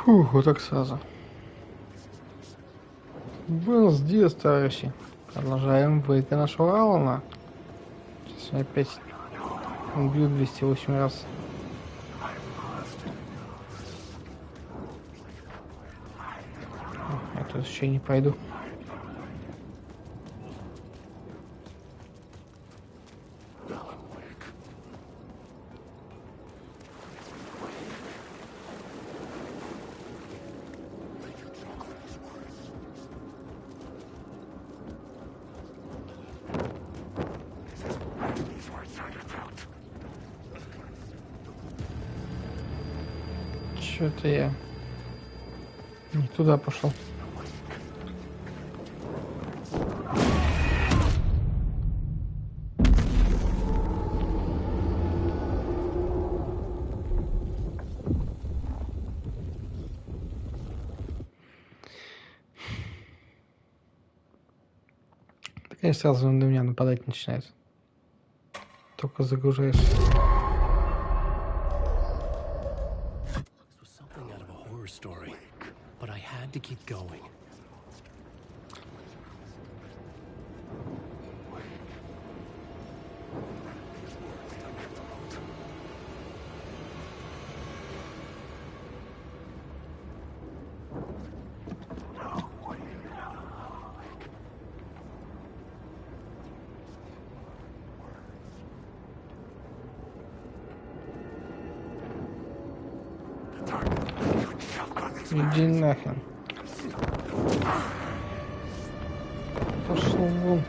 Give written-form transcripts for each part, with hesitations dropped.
Фух, вот так сразу. Buenos dias, товарищи. Продолжаем выйти нашего Алана. Сейчас меня опять убьют 208 раз. Я тут еще не пойду. Что-то я не туда пошел. И сразу на меня нападать начинает. Только загружаешь. Иди нахрен. Пошел вон.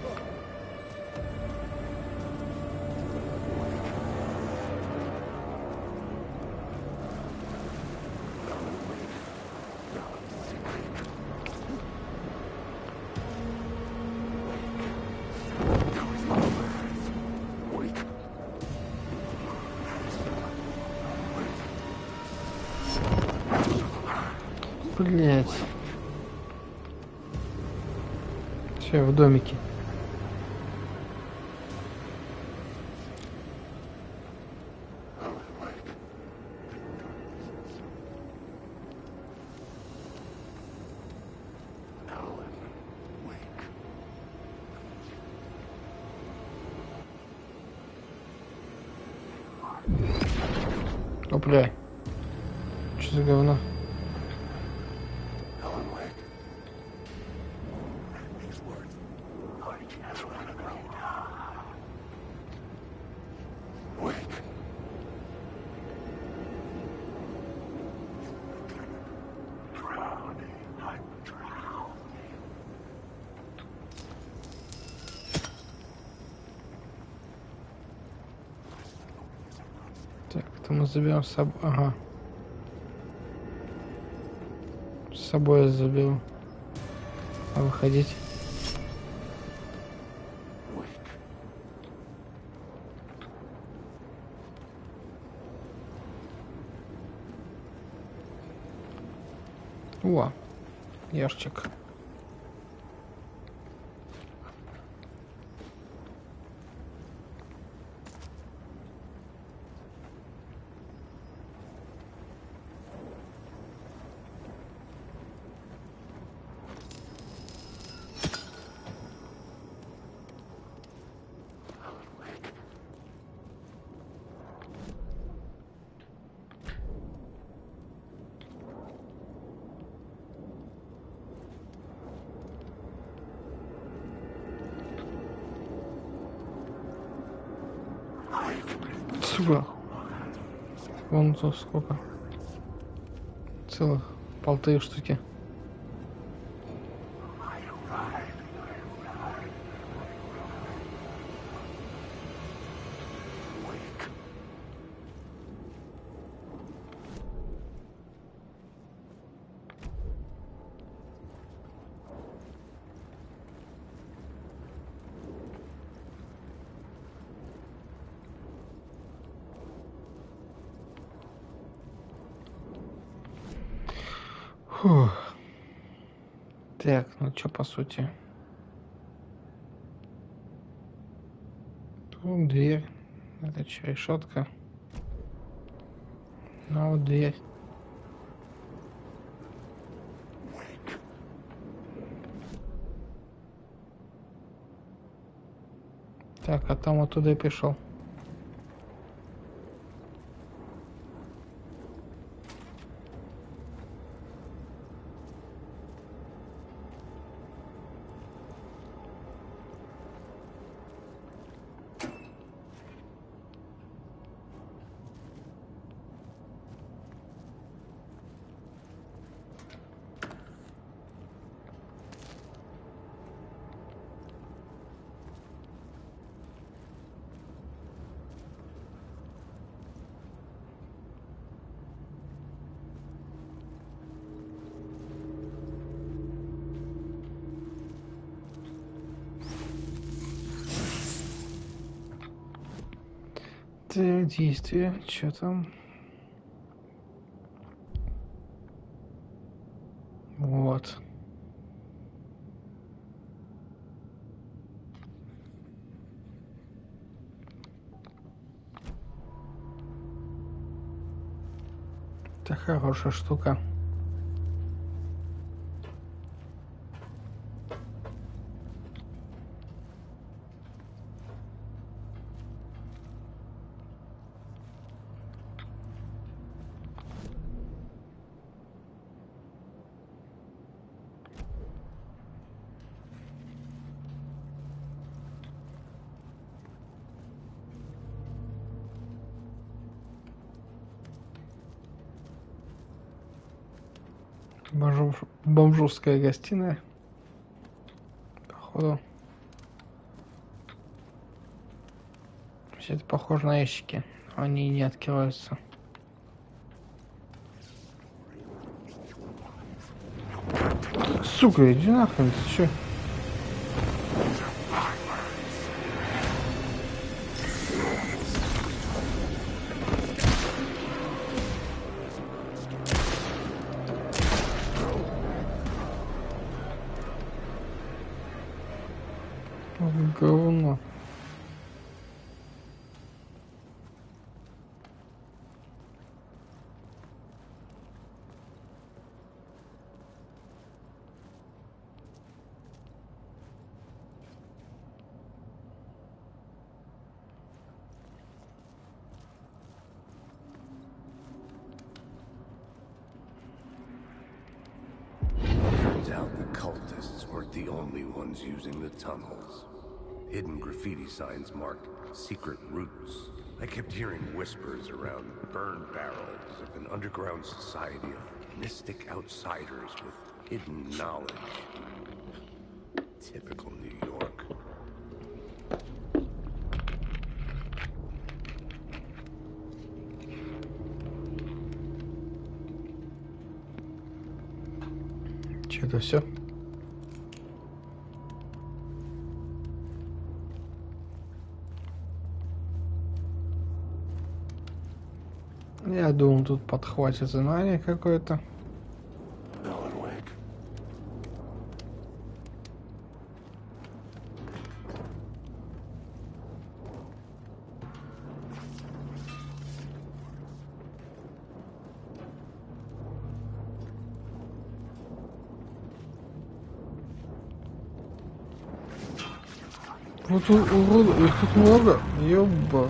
Блять. Все, в домике. Опля. Что за говно? Так, это мы заберем с собой. Ага. С собой я заберу. А выходить? О, ящик. Сука. Вон тут сколько. Целых 1,5 штуки. Фух. Так, ну что по сути? Тут дверь. Это что, решетка? Ну вот дверь. Так, а там оттуда и пришел. Так, действие, что там? Вот. Это хорошая штука. Бомжурская гостиная. Походу. Все это похоже на ящики. Они не открываются. Сука, иди нахрен, ты чё? Говно. Turns out the cultists weren't the only ones using the tunnels. Hidden graffiti signs marked secret routes. I kept hearing whispers around burn barrels of an underground society of mystic outsiders with hidden knowledge. Typical New York. Че-то все. Я думал, тут подхватит знание какое-то. Вот урод, их тут много. Ёба.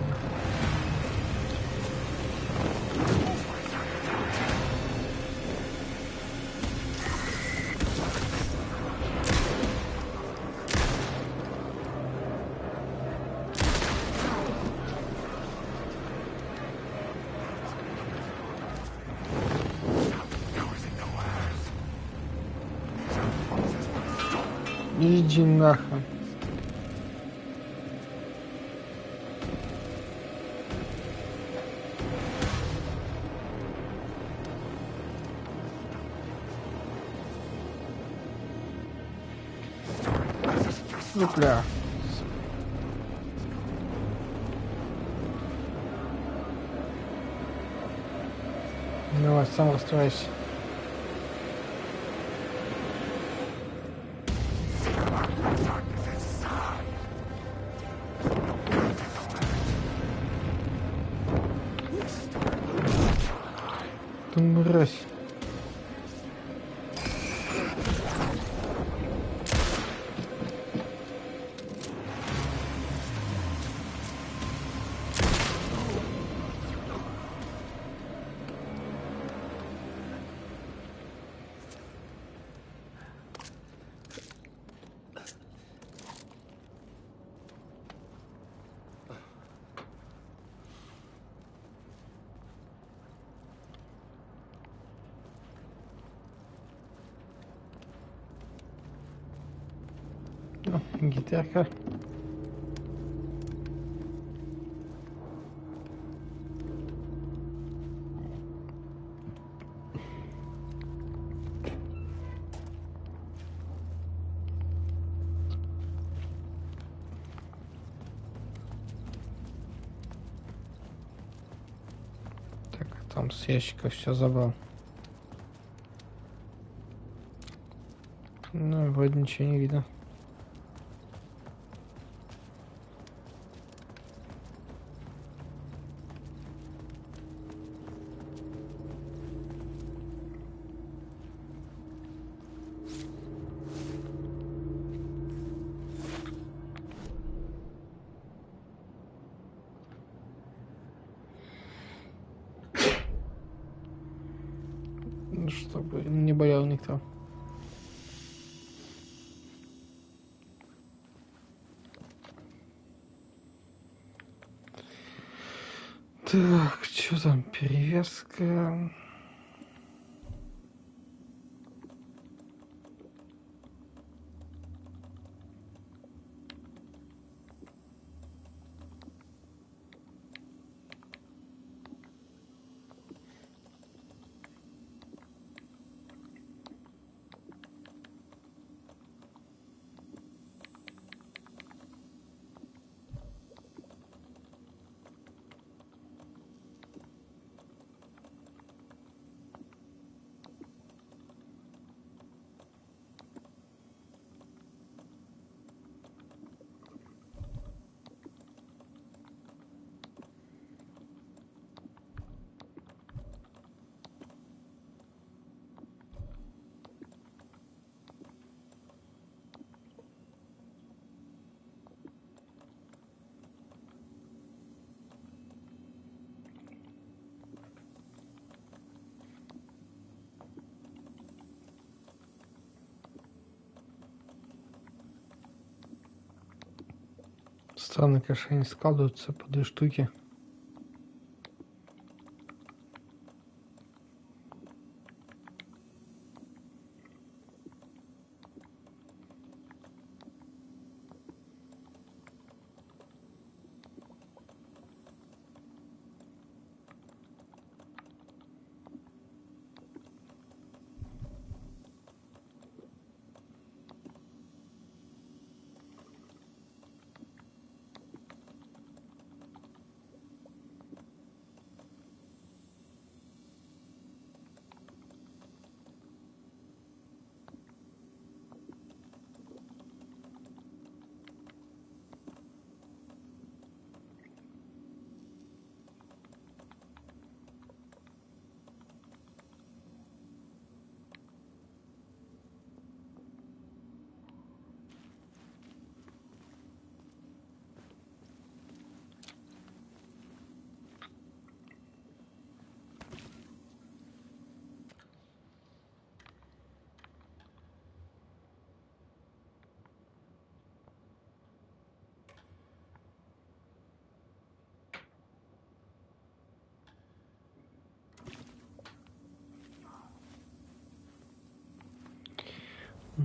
Иди нахрен. Бля. Давай, сам расстроайся. Ты мразь. Ну, гитарка. Так, а там с ящика все забрал. Ну, вроде ничего не видно. Ну, чтобы не болел никто. Так, что там, перевязка? Странно, конечно, они складываются по 2 штуки.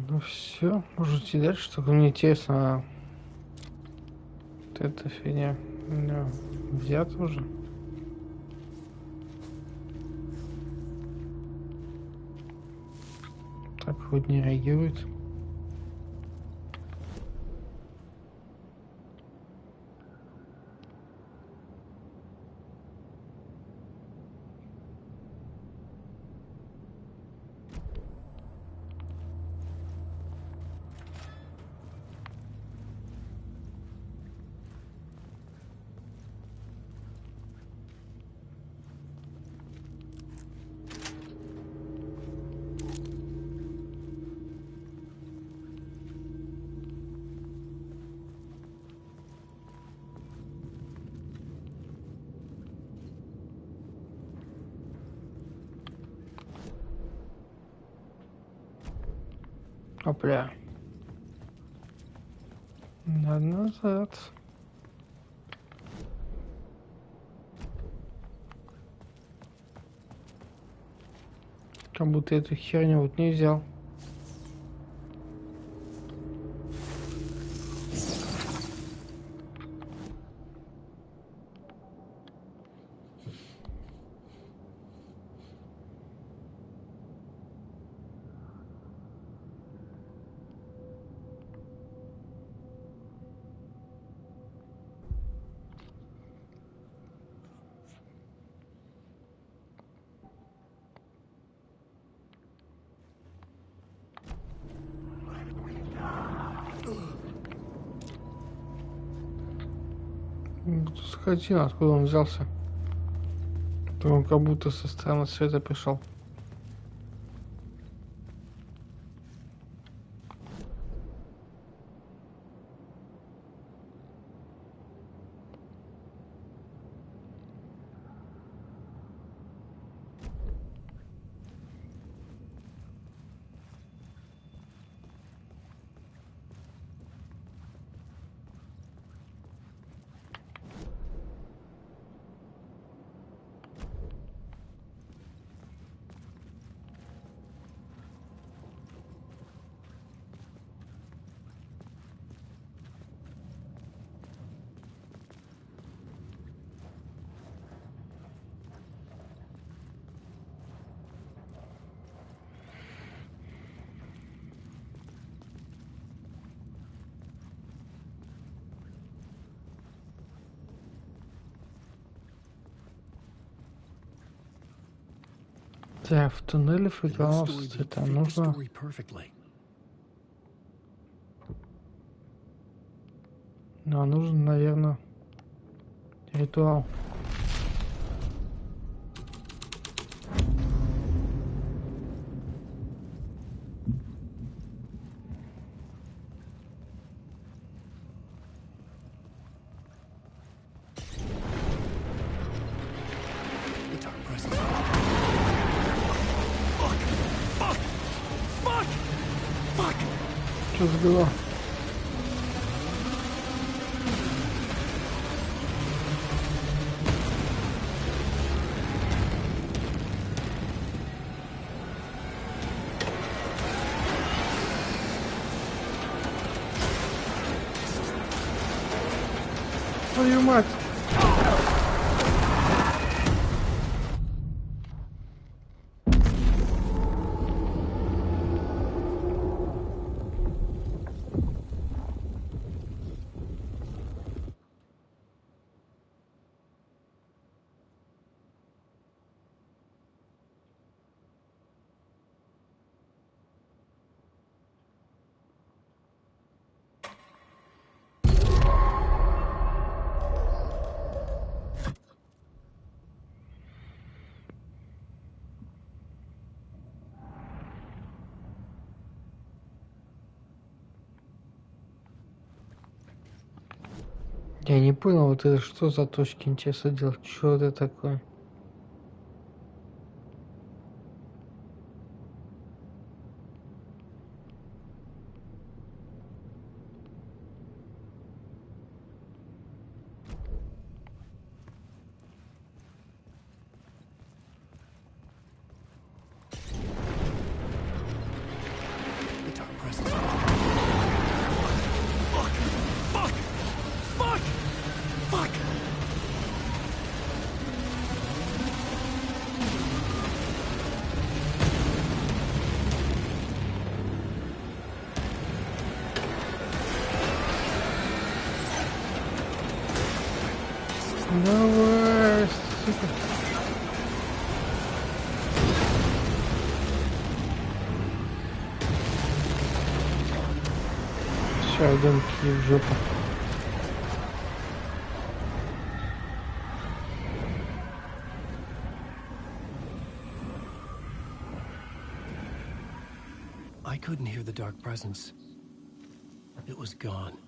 Ну все, можете дальше, только мне интересно, вот эта фигня взята уже. Так, вроде не реагирует. Опля. Надо назад. Как будто эту херню вот не взял. Тут скотина, откуда он взялся? То он как будто со стороны света пришел. Так, в туннеле фриканулся, там нужно... Ну, нужен, наверное, ритуал. Что сбило? Твою мать! Я не понял, вот это что за точки интереса делать? Что это такое? Давай, сука. Сейчас идем в жопу. I couldn't hear the dark presence. It was gone.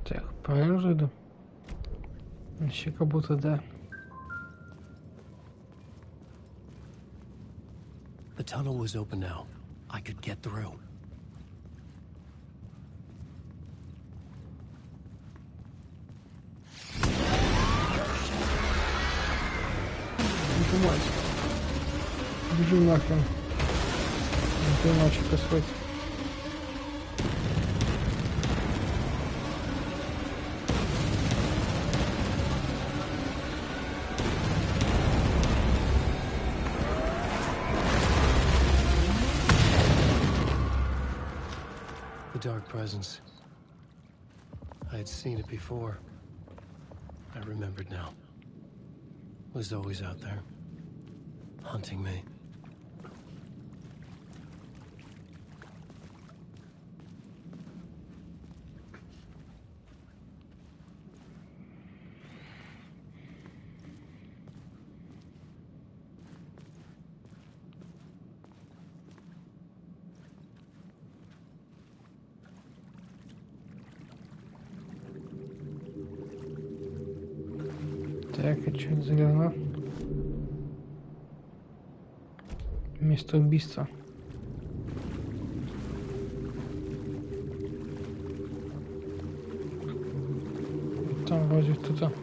Так, правильно же иду? Еще как будто да. The tunnel was open now. I could get through. Твою мать. Бежим нахрен. Это иначе происходит. The Dark Presence. I had seen it before. I remembered now. It was always out there, hunting me. Так, а что это за говно? Место убийства. Там вроде кто-то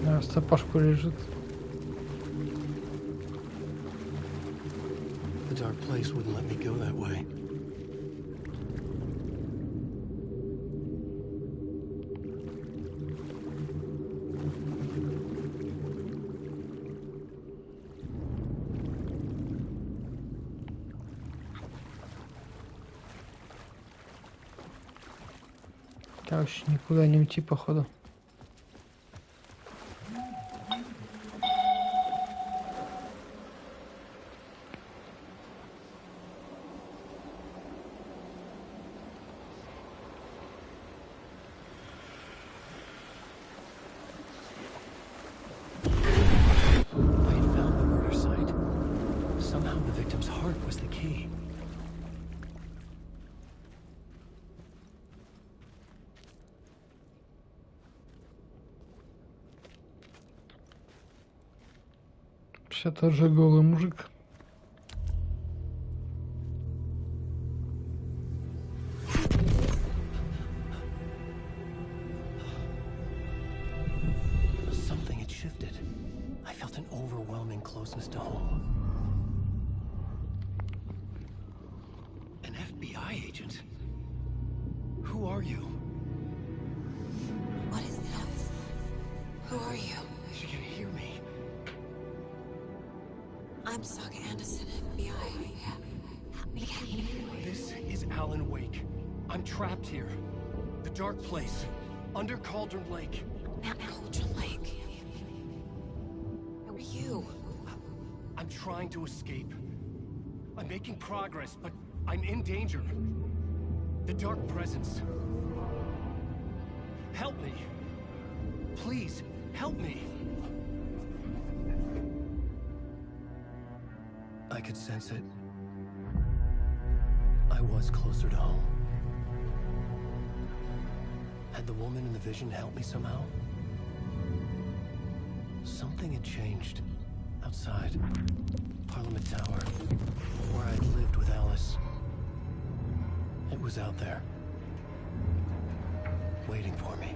на сапожку лежит. The dark place wouldn't let me go that way. Короче, никуда не уйти, походу. I had found the murder site. Somehow the victim's heart was the key. Все тот же голый мужик. Something had shifted. I felt an overwhelming closeness to home. An FBI agent? Who are you? What is this? Who are you? She can hear me. I'm Saga Anderson, FBI. Help me get you. This is Alan Wake. I'm trapped here. The dark place. Under Cauldron Lake. Mount Cauldron Lake. Who are you? I'm trying to escape. I'm making progress, but I'm in danger. The Dark Presence. Help me. Please, help me. I could sense it. I was closer to home. Had the woman in the vision helped me somehow? Something had changed. Outside. Parliament Tower. Where I'd lived with Alice. It was out there. Waiting for me.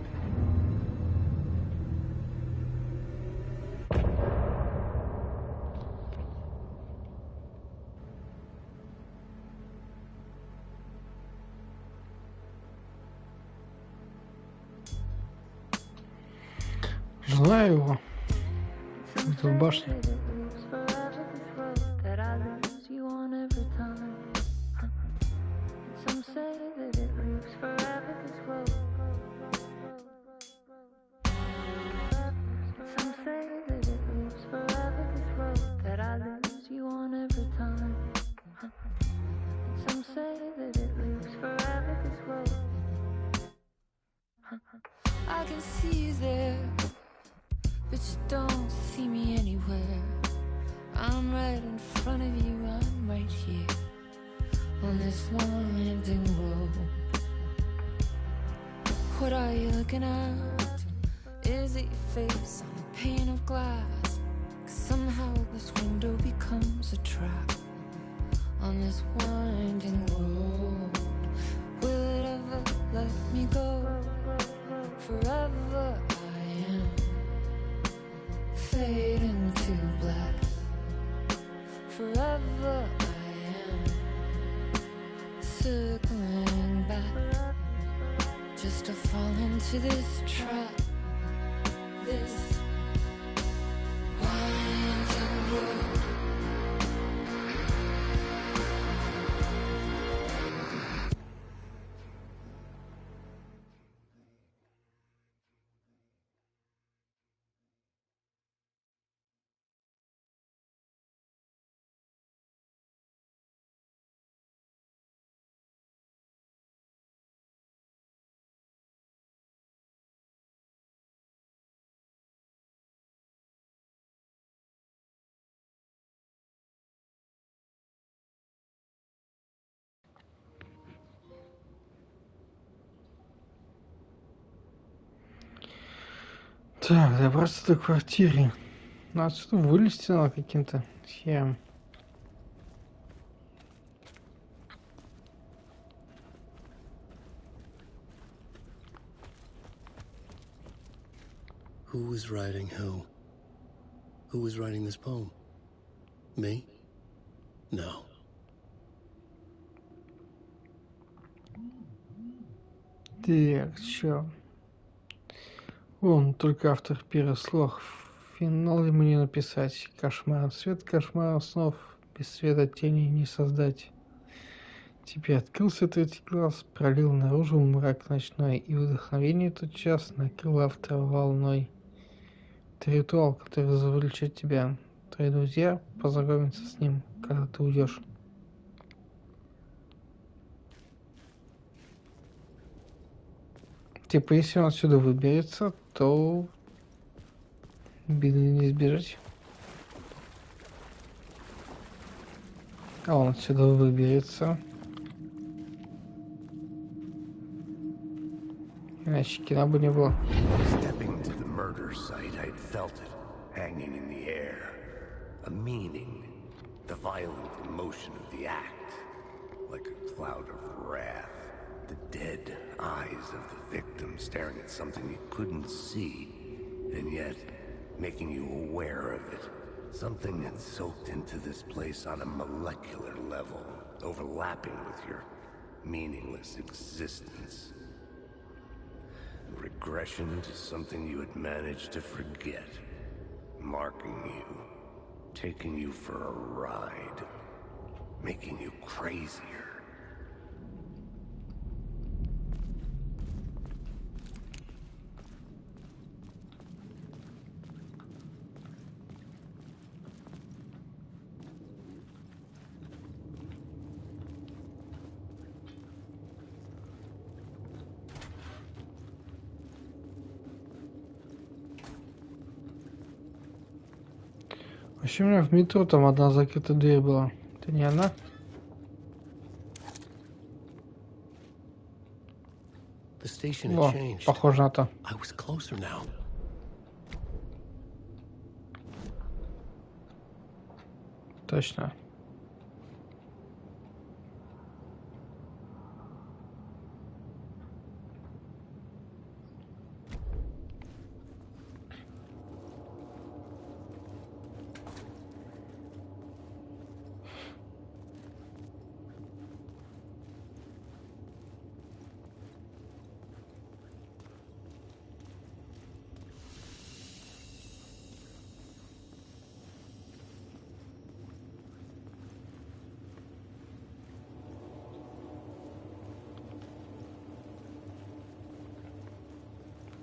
Знаю его. Это в башне. I can see you there, but you don't see me anywhere. I'm right in front of you, I'm right here on this winding road. What are you looking at? Is it your face on a pane of glass? 'Cause somehow this window becomes a trap on this winding road. Will it ever let me go? Forever I am fading to black. Forever I am circling back, just to fall into this trap. This winding road. Так, добраться до квартиры. Ну, отсюда вылезти надо каким-то хером. Who was writing who? Who was writing this poem? Me? No. Так, чё? Он только автор первых слов. Финал ему не написать. Кошмар. Свет кошмара снов. Без света тени не создать. Теперь открылся третий глаз, пролил наружу мрак ночной, и вдохновение тотчас накрыл автора волной. Это ритуал, который завлечет тебя. Твои друзья познакомятся с ним, когда ты уйдешь. Типа, если он отсюда выберется, то беды не избежать. А он отсюда выберется. Иначе кино бы не было. Stepping to the murder site, I'd felt it, hanging in the air. A meaning, the violent emotion of the act, like a cloud of wrath. The dead eyes of the victim staring at something you couldn't see, and yet making you aware of it. Something had soaked into this place on a molecular level, overlapping with your meaningless existence. Regression to something you had managed to forget. Marking you. Taking you for a ride. Making you crazier. Вообще у меня в метро там одна закрытая дверь была. Это не она? The station had О, changed. похоже на то. I was closer now. Точно.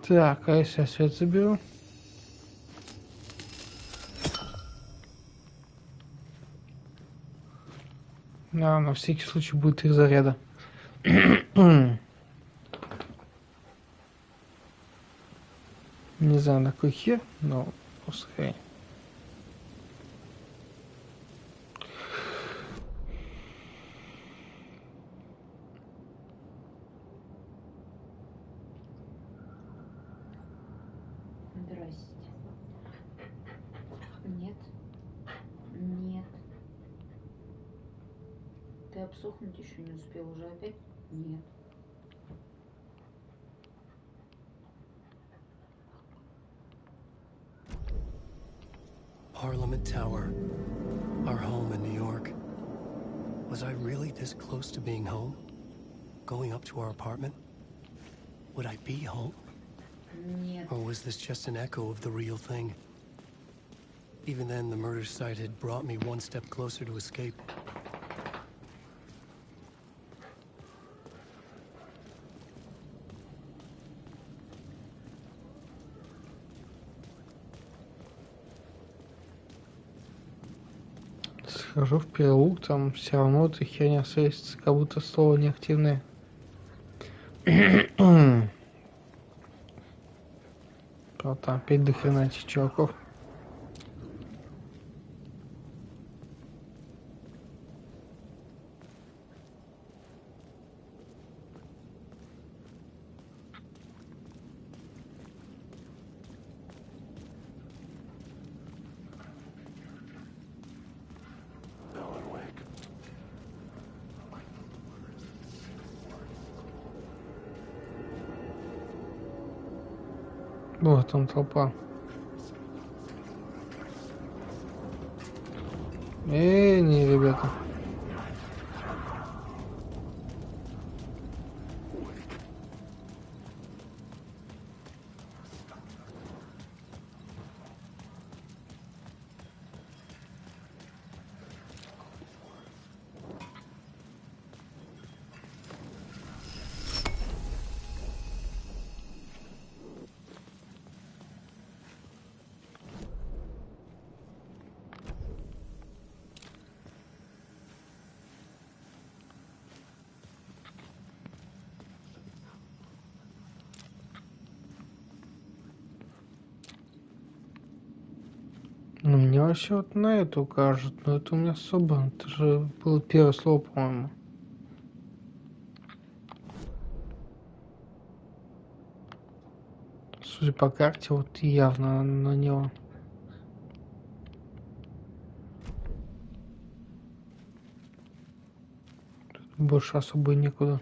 Так, а если я свет заберу? Да, на всякий случай будет их заряда. Не знаю, на какой хер, но пускай. Здрасте. Нет. Нет. Ты обсохнуть еще не успел уже опять? Нет. Parliament Tower. Our home in New York. Was I really this close to being home? Going up to our apartment? Would I be home? Нет. Or was this just an echo of the real thing? Even then, the murder site had brought me one step closer to escape. Схожу в переулок, там все равно эта херня светится, как будто слово неактивное. Вот там опять дохрена этих чуваков. Вот там толпа. Не, ребята. Ну, мне вообще вот на эту укажут, но это у меня особо, это же было первое слово, по-моему. Судя по карте, вот явно на него. Больше особо и некуда.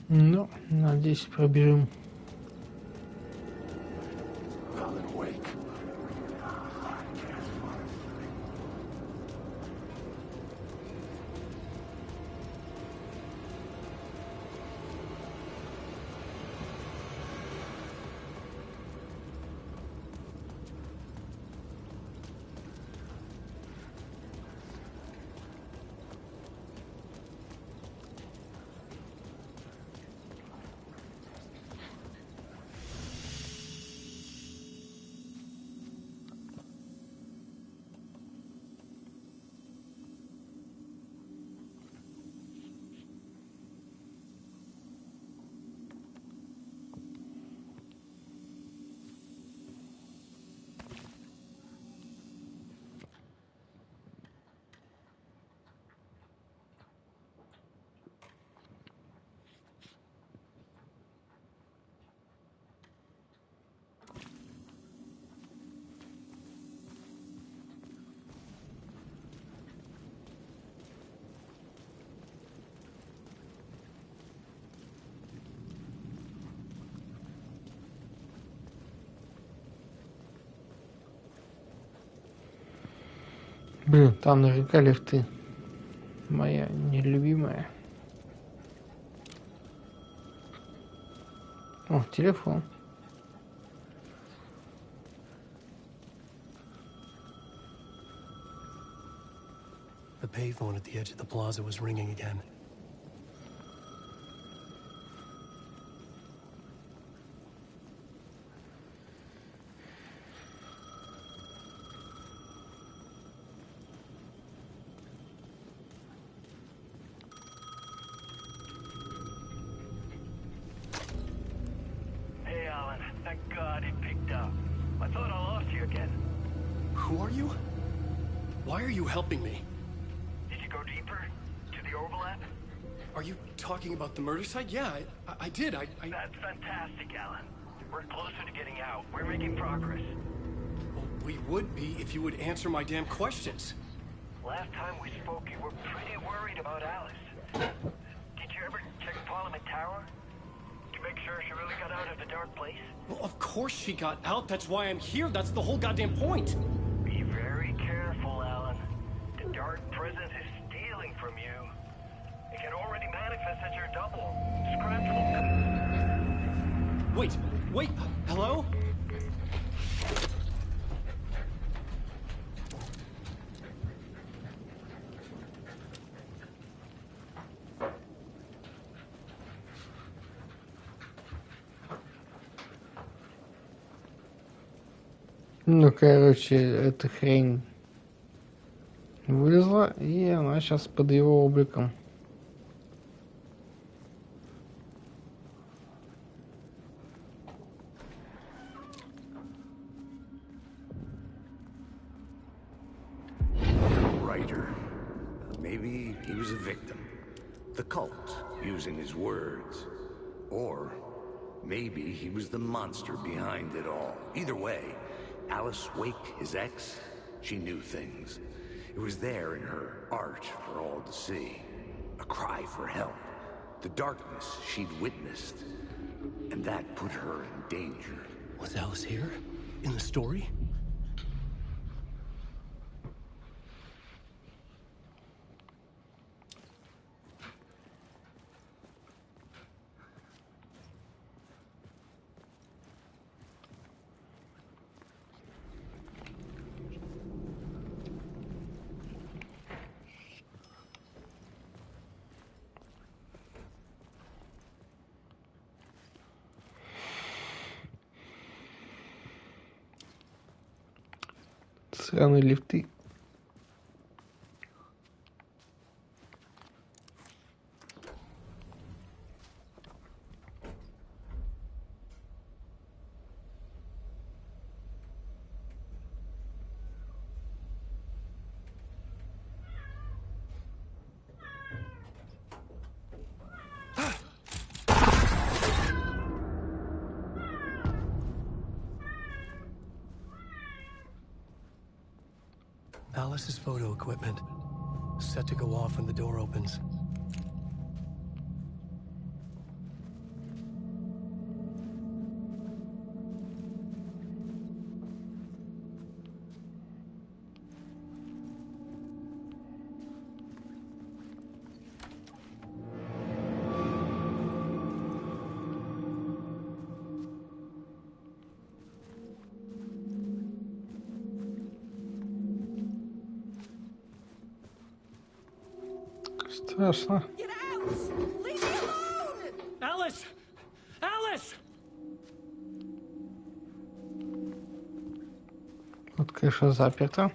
Ну, надеюсь, пробежим. Блин, там наверняка лифты. Моя нелюбимая. О, телефон. The payphone at the edge of the plaza was ringing again. Hey, Alan. Thank God it picked up. I thought I lost you again. Who are you? Why are you helping me? Did you go deeper? To the overlap? Are you talking about the murder site? Yeah, I did. That's fantastic, Alan. We're closer to getting out. We're making progress. Well, We would be if you would answer my damn questions. Last time we spoke, you were pretty worried about Alice. Did you ever check Parliament Tower? To make sure she really got out of the dark place? Well, of course she got out. That's why I'm here. That's the whole goddamn point. Be very careful, Alan. The dark presence is stealing from you. It can already manifest as your double. Scratch will... Wait, hello? Ну, короче, эта хрень вылезла, и она сейчас под его обликом. Writer. Maybe he was a victim. The cult, using his words. Or maybe he was the monster behind it all. Either way, Alice Wake, his ex, she knew things. It was there in her art for all to see. A cry for help. The darkness she'd witnessed. And that put her in danger. Was Alice here? In the story? Сраные лифты. Alice's photo equipment. Set to go off when the door opens. Страшно. Get out! Leave me alone! Alice! Alice! Вот, конечно, заперто.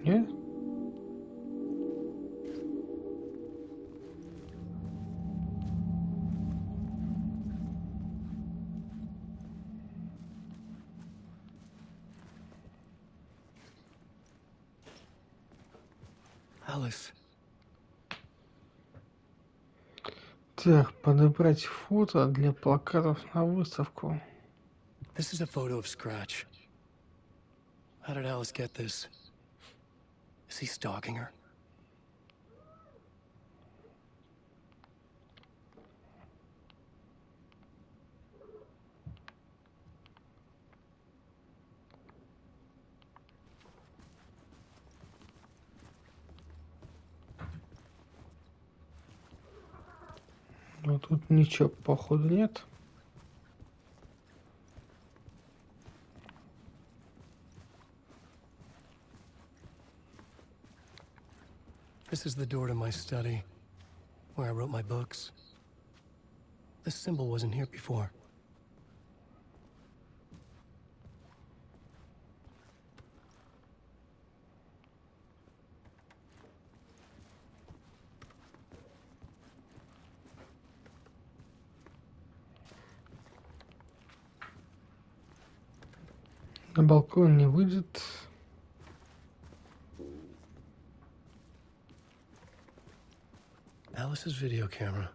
Нет? Alice. Так, подобрать фото для плакатов на выставку. This is a photo of Scratch. How did Alice get this? Is he stalking her? Но тут ничего, походу, нет. This is the door to my study, where I wrote my books. This symbol wasn't here before. На балкон не выйдет. Alice's video camera.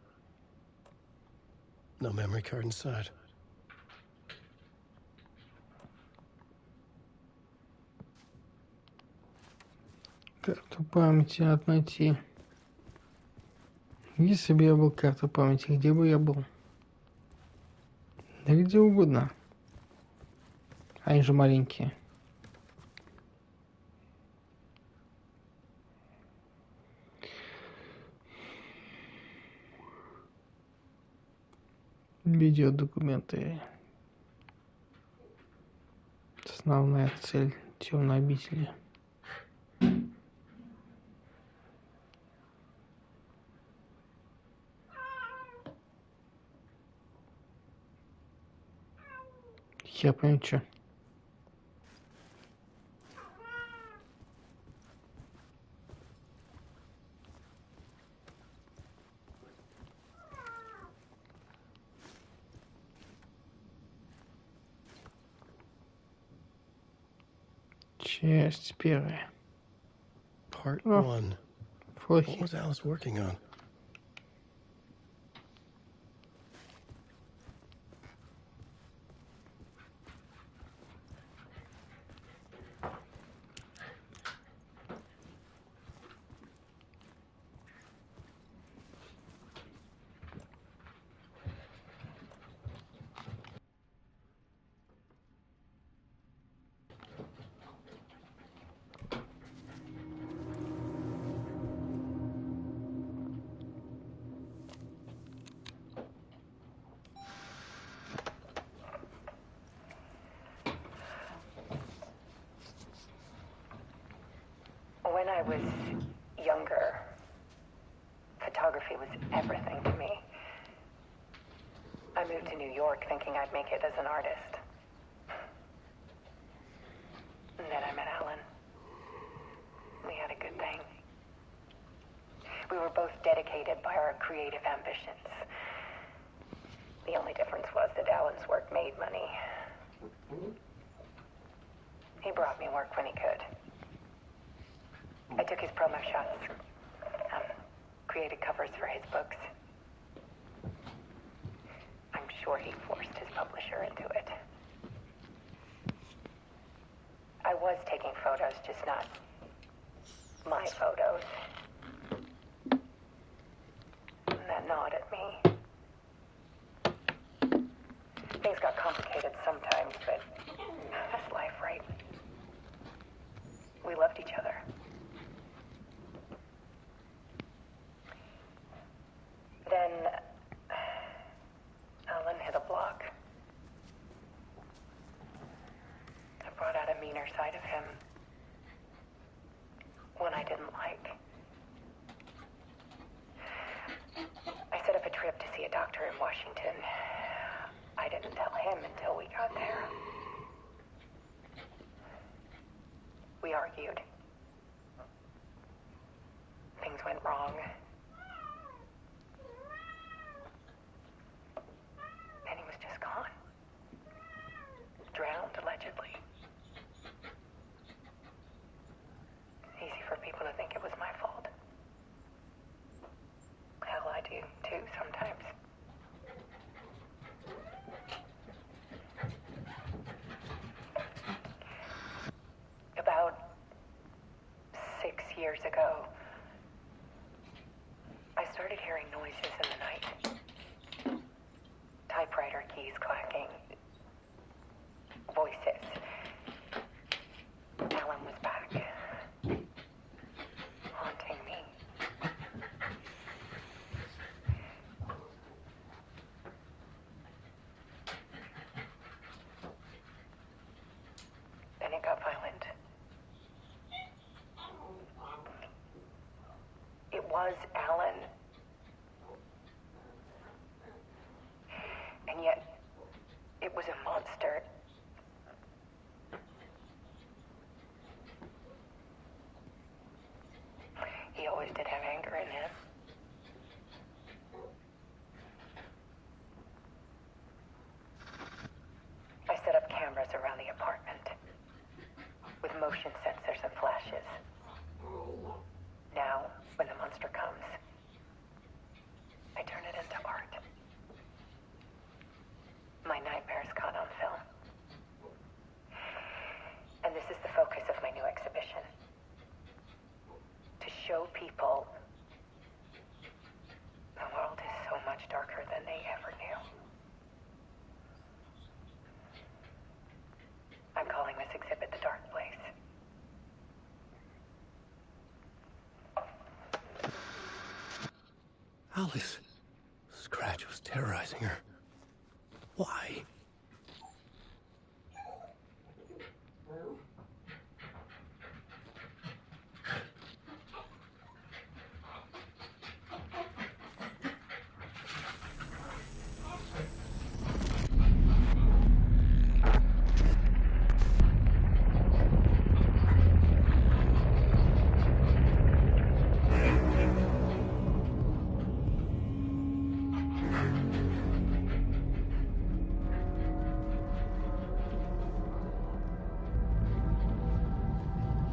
No memory card inside. Карту памяти надо найти. Если бы я был карта памяти, где бы я был? Да где угодно. Они же маленькие. Видеодокументы. Основная цель темной обители. Я понял, что. Часть первая. Part Oh. 1. Флохи. What was Alice working on? When I was younger, photography was everything to me. I moved to New York thinking I'd make it as an artist. And then I met Alan. We had a good thing. We were both dedicated by our creative ambitions. The only difference was that Alan's work made money. He brought me work when he could. I took his promo shots, created covers for his books. I'm sure he forced his publisher into it. I was taking photos, just not my photos. And that gnawed at me. Things got complicated sometimes, but that's life, right? We loved each other. Then Alan hit a block. I brought out a meaner side of him. One I didn't like. I set up a trip to see a doctor in Washington. I didn't tell him until we got there. We argued. Things went wrong. And he was just gone. Drowned, allegedly. Easy for people to think it was my fault. Hell, I do, too, sometimes. About 6 years ago, I started hearing noises in the night. Typewriter keys clacking. Voices. Alan was back. Haunting me. Then it got violent. It was Alan. And yet, it was a monster. He always did have anger in him. I set up cameras around the apartment with motion sensors and flashes. Now, when the monster comes, I turn it into art. My nightmares caught on film. And this is the focus of my new exhibition. Alice. Scratch was terrorizing her. Why?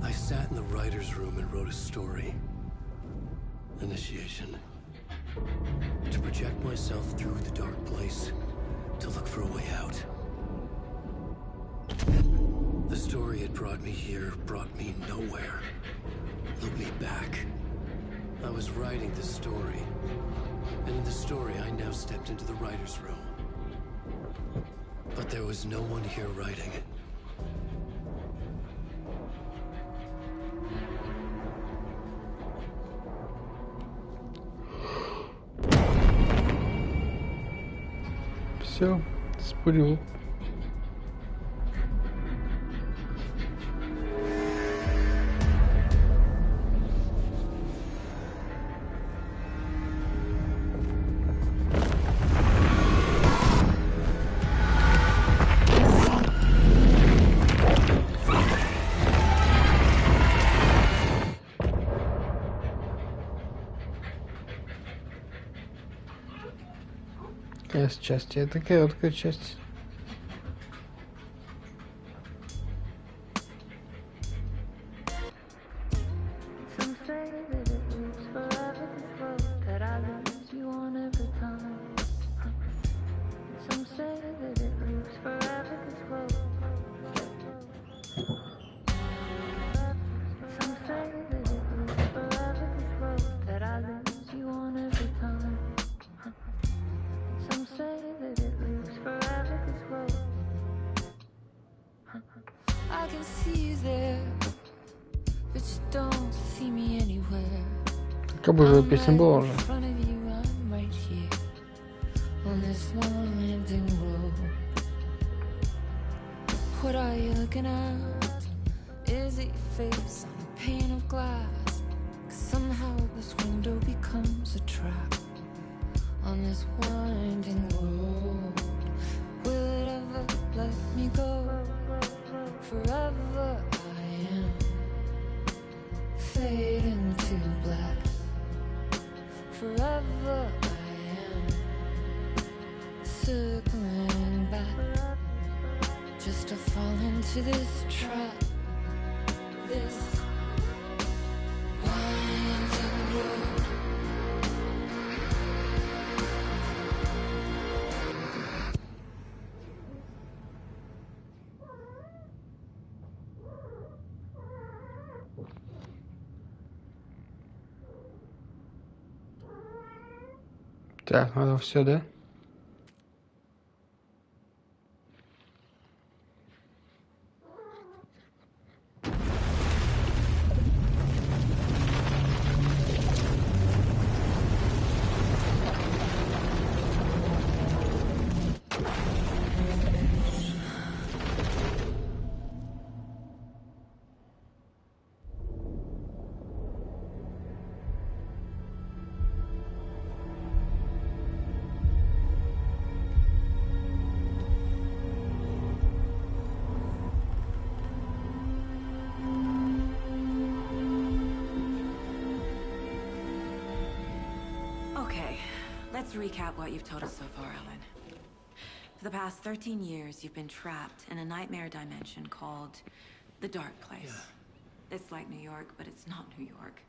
I sat in the writer's room and wrote a story. Initiation. To project myself through the dark place, to look for a way out. The story had brought me here, brought me nowhere. Looked me back. I was writing the story. And in the story, I now stepped into the writer's room. But there was no one here writing. Все, спылил. Какая часть? Это короткая часть. Some say that it lives forever, this road that I lose you on every time. Some say that it lives forever, this road. Some say that it lives forever, this road that I lose you on every time. Some say that it lives forever, this road. I can see you there, but you don't see me anywhere. Как бы уже песня была уже. In front of you, I'm right here on this winding road. What are you looking at? Is it your face on a pane of glass? 'Cause somehow this window becomes a trap on this winding road. Will it ever let me go? Forever I am fading to black. Forever I am circling back, just to fall into this trap. This winding road. Так, надо все, да? Okay, let's recap what you've told us so far, Alan. For the past 13 years, you've been trapped in a nightmare dimension called the Dark Place. Yeah. It's like New York, but it's not New York.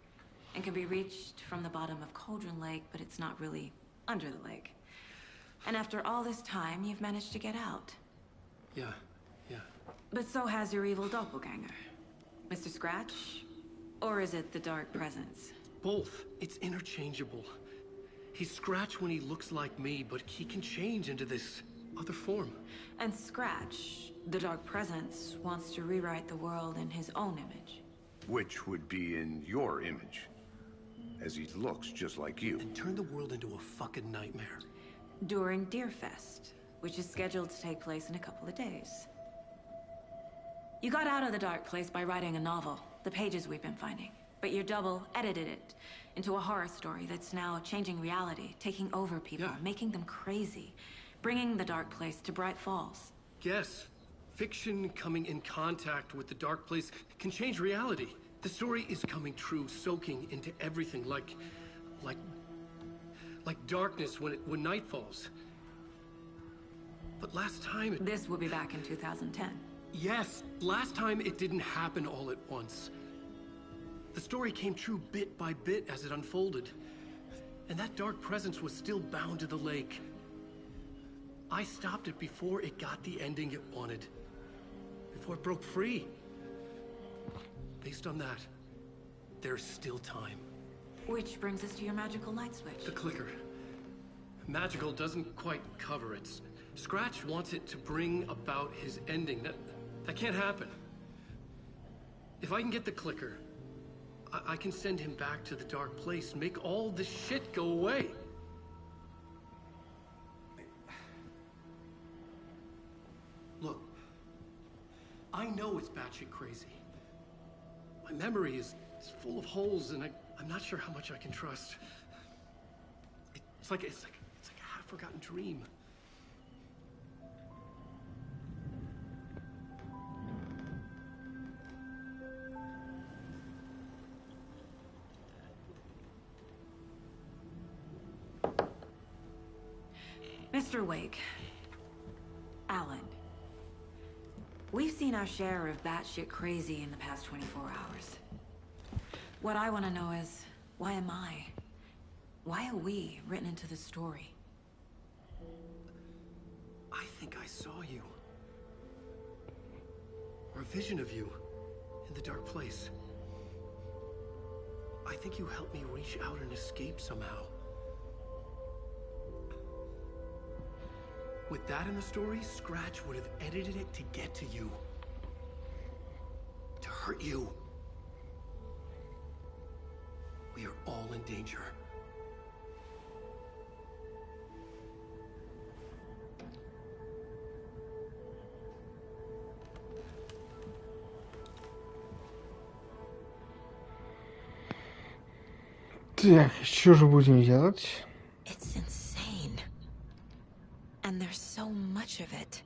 It can be reached from the bottom of Cauldron Lake, but it's not really under the lake. And after all this time, you've managed to get out. Yeah. But so has your evil doppelganger. Mr. Scratch? Or is it the Dark Presence? Both. It's interchangeable. He's Scratch when he looks like me, but he can change into this other form. And Scratch, the Dark Presence, wants to rewrite the world in his own image. Which would be in your image. as he looks just like you. And turn the world into a fucking nightmare. During Deerfest, which is scheduled to take place in a couple of days. You got out of the dark place by writing a novel, the pages we've been finding. But your double edited it into a horror story that's now changing reality, taking over people, making them crazy, bringing the dark place to Bright Falls. Yes, fiction coming in contact with the dark place can change reality. The story is coming true, soaking into everything like darkness when night falls. But last time This will be back in 2010. Yes, last time it didn't happen all at once. The story came true bit by bit as it unfolded. And that dark presence was still bound to the lake. I stopped it before it got the ending it wanted. Before it broke free. Based on that, there's still time. Which brings us to your magical light switch. The clicker. Magical doesn't quite cover it. Scratch wants it to bring about his ending. That can't happen. If I can get the clicker, I can send him back to the dark place, make all this shit go away. Look, I know it's batshit crazy. My memory is full of holes, and I'm not sure how much I can trust. It's like a half-forgotten dream. Mr. Wake, Alan, we've seen our share of batshit crazy in the past 24 hours. What I want to know is, why am I? Why are we written into the story? I think I saw you. Or a vision of you in the dark place. I think you helped me reach out and escape somehow. With that in the story, Scratch would have edited it to get to you. To hurt you. We are all in danger. Так, что же будем делать? It's insane. And there's so much of it.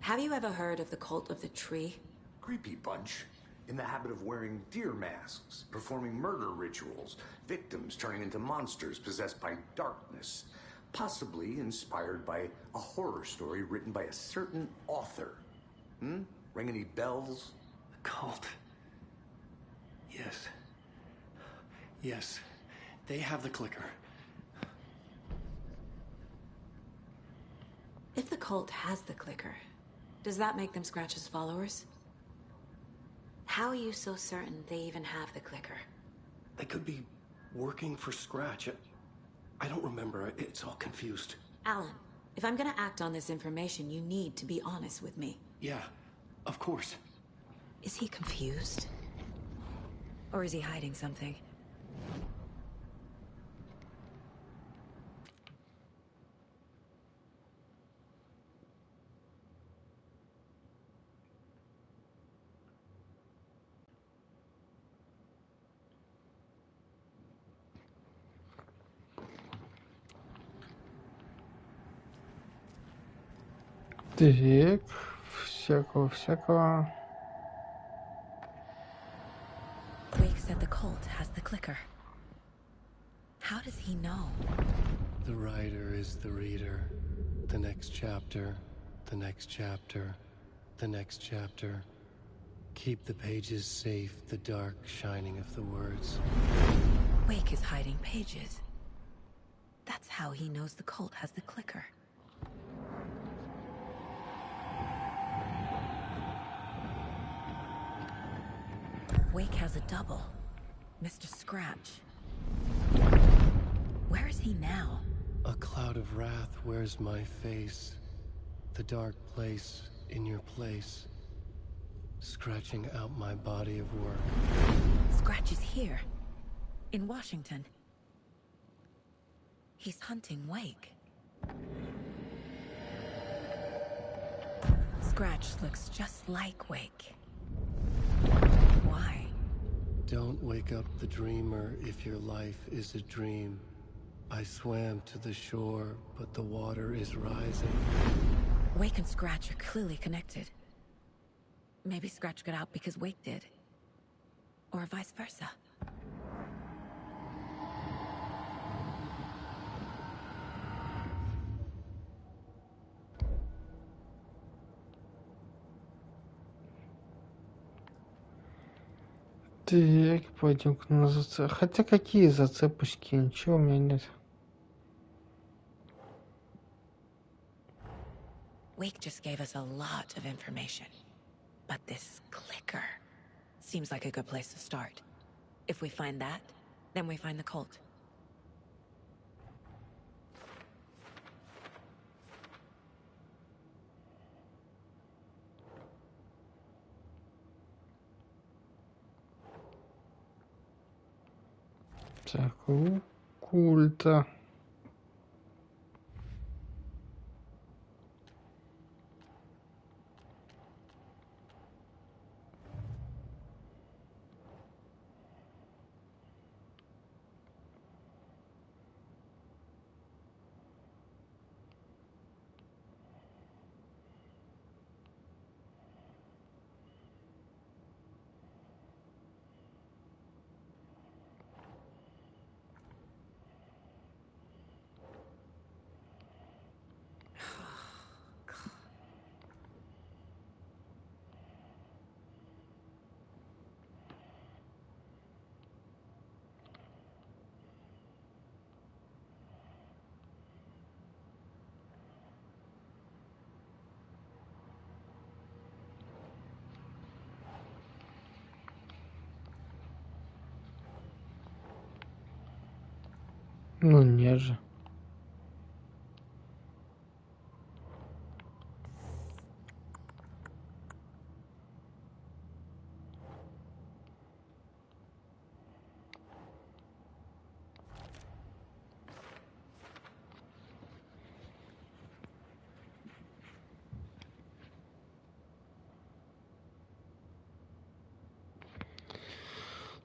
Have you ever heard of the Cult of the Tree? Creepy bunch. In the habit of wearing deer masks, performing murder rituals, victims turning into monsters possessed by darkness. Possibly inspired by a horror story written by a certain author. Ring any bells? The cult. Yes. Yes. They have the clicker. If the cult has the clicker, does that make them Scratch's followers? How are you so certain they even have the clicker? They could be working for Scratch. I don't remember. It's all confused. Alan, if I'm gonna act on this information, you need to be honest with me. Yeah, of course. Is he confused? Or is he hiding something? Так, всякого. Wake said the cult has the clicker. How does he know? The writer is the reader. The next chapter, the next chapter, the next chapter. Keep the pages safe, the dark shining of the words. Wake is hiding pages. That's how he knows the cult has the clicker. Wake has a double. Mr. Scratch. Where is he now? A cloud of wrath wears my face. The dark place in your place. Scratching out my body of work. Scratch is here. In Washington. He's hunting Wake. Scratch looks just like Wake. Why? Don't wake up the dreamer if your life is a dream. I swam to the shore, but the water is rising. Wake and Scratch are clearly connected. Maybe Scratch got out because Wake did. Or vice versa. Так, пойдем-ка на зацепочки. Хотя какие зацепочки? Ничего у меня нет. Wake just gave us a lot of information. But this clicker seems like a good place to start. If we find that, then we find the cult. Так, у культа. Ну нет же.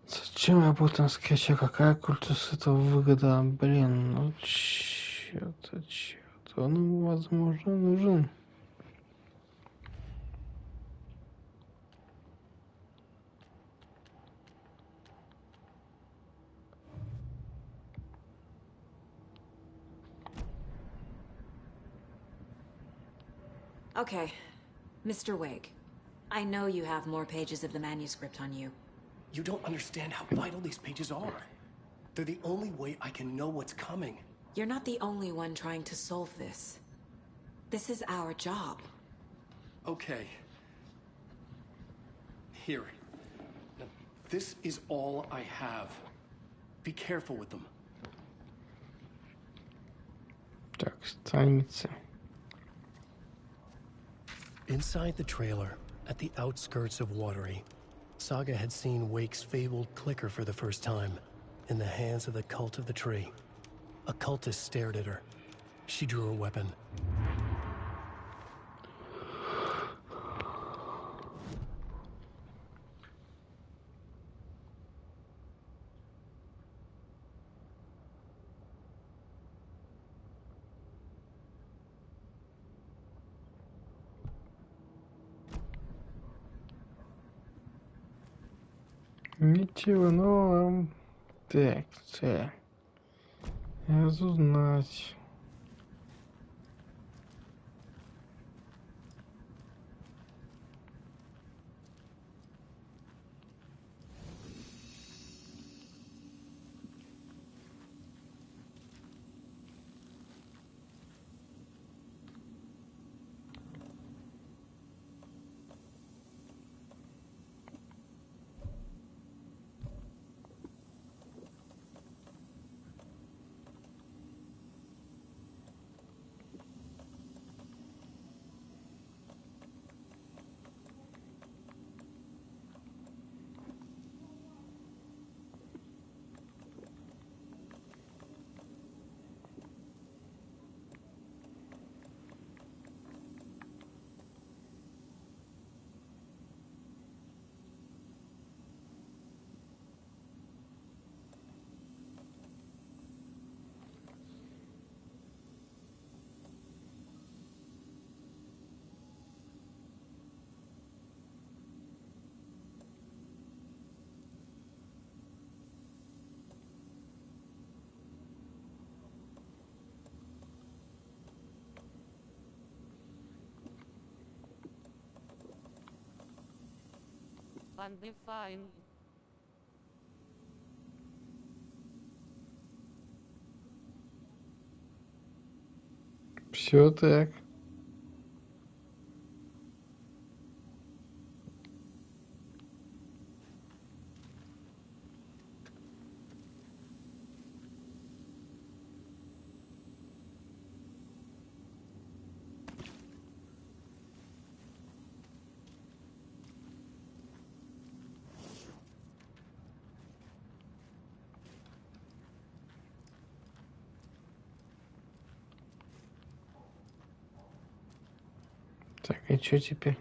Зачем я об этом скачу? Какая культу с этого выгода? Блин, ну чё-то, он, возможно, нужен. Okay, Mr. Wake. I know you have more pages of the manuscript on you. You don't understand how vital these pages are. They're the only way I can know what's coming. You're not the only one trying to solve this. This is our job. Okay. Here. Now, this is all I have. Be careful with them. Так, страница. Inside the trailer, at the outskirts of Watery, Saga had seen Wake's fabled clicker for the first time, in the hands of the Cult of the Tree. A cultist stared at her. She drew her weapon. Ничего нового. Так, цель. Разузнать. undefined. Все так. Так, и что теперь?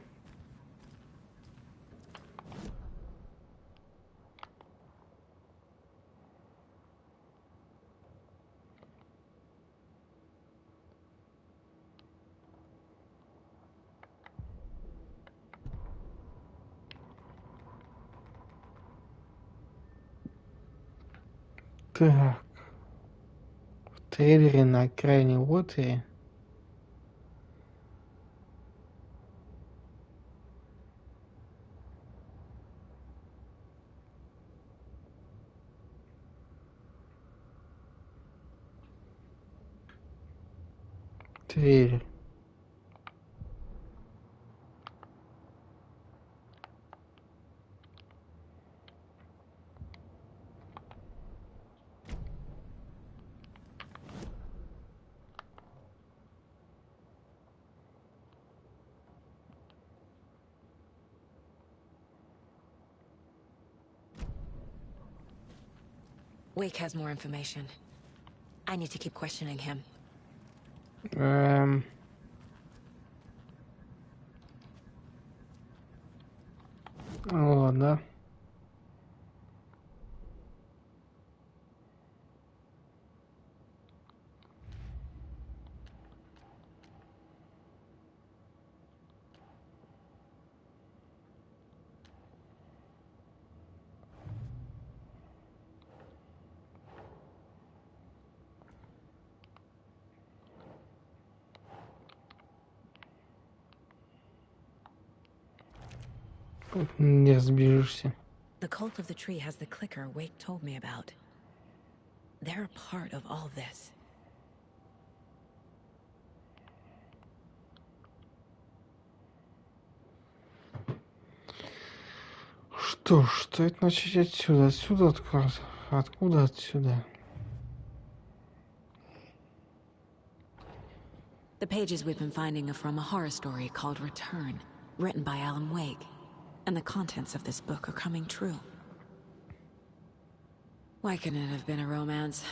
Так, в трейлере на окраине Уотери трейлер. Wake has more information. I need to keep questioning him. Ладно. Не разбежишься. The cult of the tree has the clicker Wake told me about. They're a part of all this. Что ж, стоит начать отсюда. Отсюда откуда? Откуда отсюда? The pages we've been finding are from a horror story called Return, written by Alan Wake. And the contents of this book are coming true. Why couldn't it have been a romance?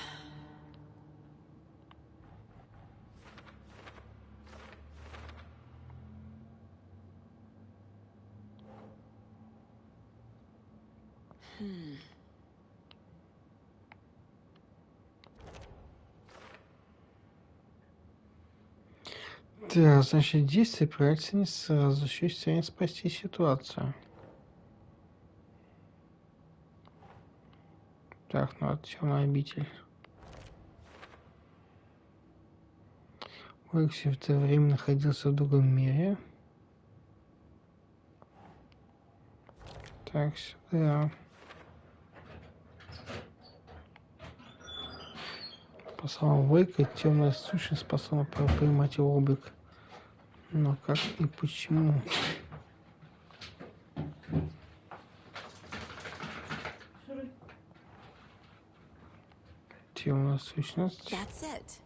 Да, значит, действие проекции не сразу. Еще есть время спасти ситуацию. Так, ну это темная обитель. Уэкси в это время находился в другом мире. Так, сюда. По словам Уэйка, темная сущность способна принимать его облик. Но как и почему? Темная сущность. That's it.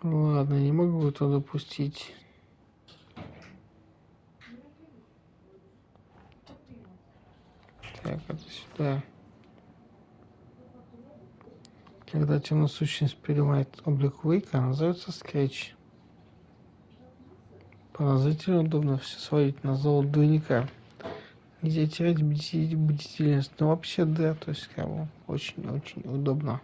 Ладно, не могу это допустить. Так, это сюда. Когда темная сущность принимает облик Уэйка, она называется скретч. Поразительно удобно все сводить на золото двойника. Нельзя терять бдительность. Но вообще, да, то есть, как бы, очень-очень удобно.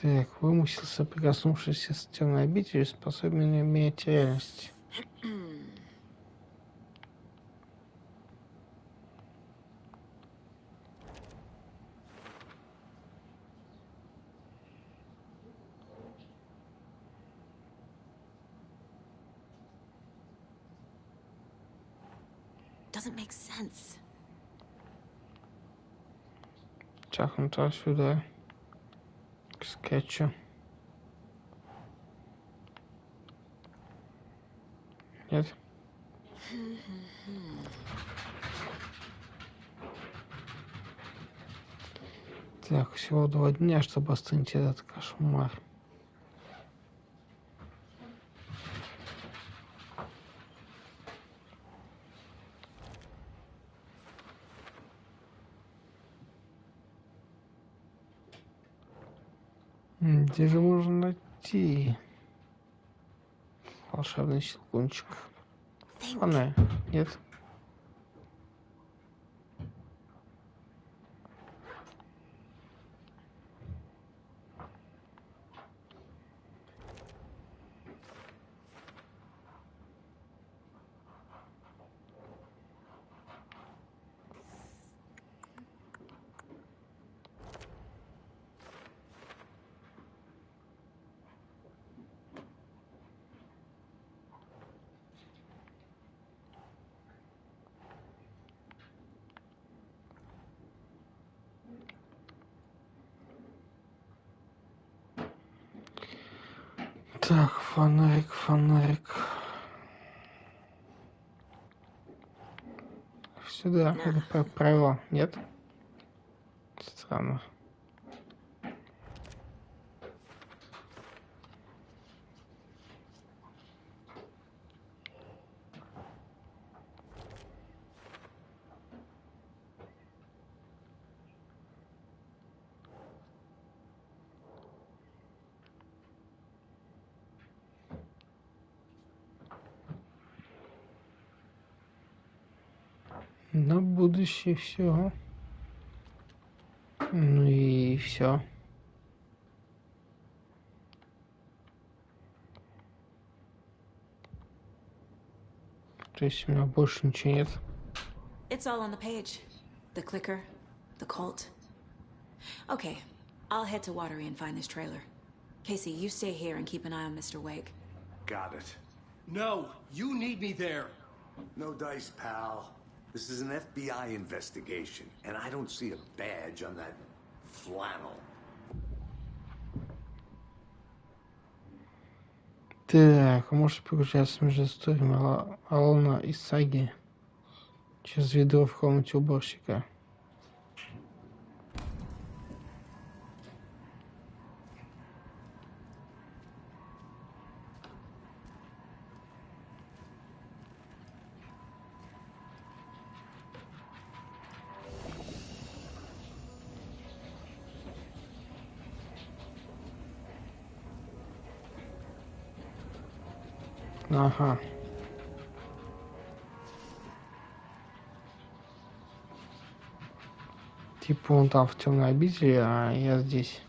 Так, вымысел, прикоснувшийся с темной обителью, способен менять реальность. doesn't make sense. Так, ну то сюда. К скетчу. Нет? Так, всего 2 дня, чтобы остынуть этот кошмар. Где же можно найти волшебный щелкунчик? Она, нет? Так, фонарик, фонарик. Сюда, это правило, нет? Странно. На будущее все. Ну и все. То есть у меня больше ничего нет. It's all on the page. The clicker, the cult. Okay, I'll head to Watery and find this trailer. Casey, you stay here and keep an eye on Mr. Wake. Got it. No, you need me there. No dice, pal. This is an FBI investigation, and I don't see a badge on that flannel. Так, может переключаться между историями Алана и Саги через ведро в комнате уборщика. Ага. Типа он там в темной обители, а я здесь.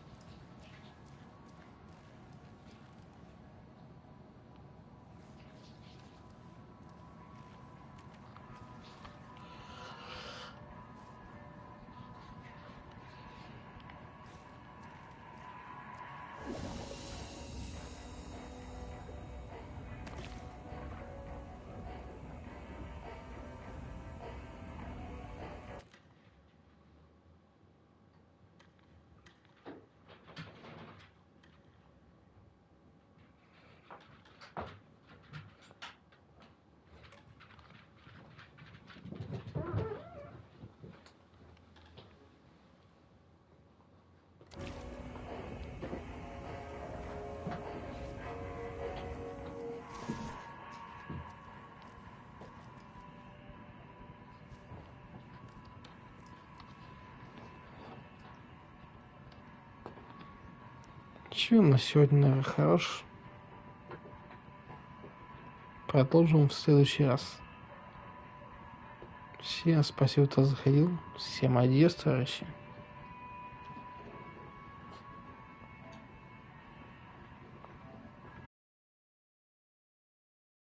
Чего на сегодня, наверное, хорош. Продолжим в следующий раз. Всем спасибо, кто заходил. Всем адьос, товарищи.